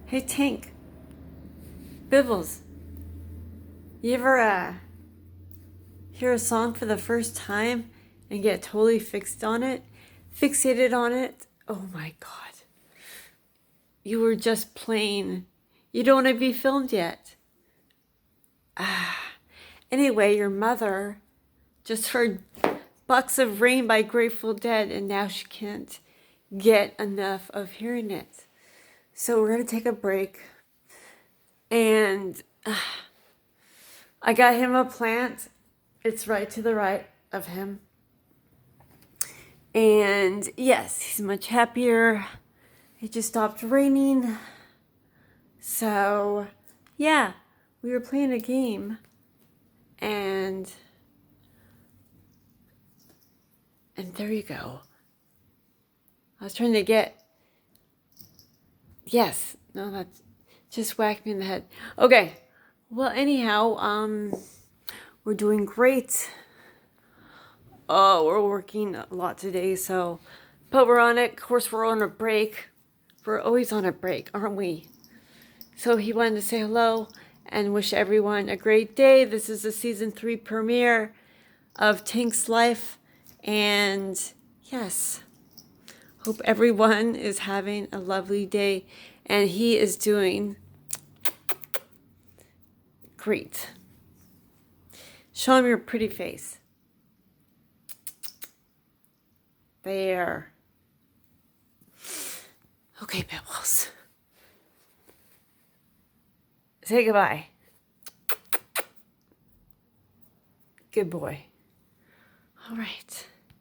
Hey, Tank. Bibbles. You ever hear a song for the first time and get totally fixated on it? Oh my God. You were just playing. You don't want to be filmed yet. Anyway, your mother just heard Bucks of Rain by Grateful Dead, and now she can't get enough of hearing it. So we're going to take a break. And I got him a plant. It's right to the right of him. And yes, he's much happier. It just stopped raining. So, yeah, we were playing a game. And there you go. I was trying to get... Yes. No, that's... Just whacked me in the head. Okay. Well, anyhow, we're doing great. Oh, we're working a lot today, so... But we're on it. Of course, we're on a break. We're always on a break, aren't we? So he wanted to say hello and wish everyone a great day. This is the season 3 premiere of Tank's Life. And yes, hope everyone is having a lovely day. And he is doing great. Show him your pretty face. There. Okay, Pebbles. Say goodbye. Good boy. All right.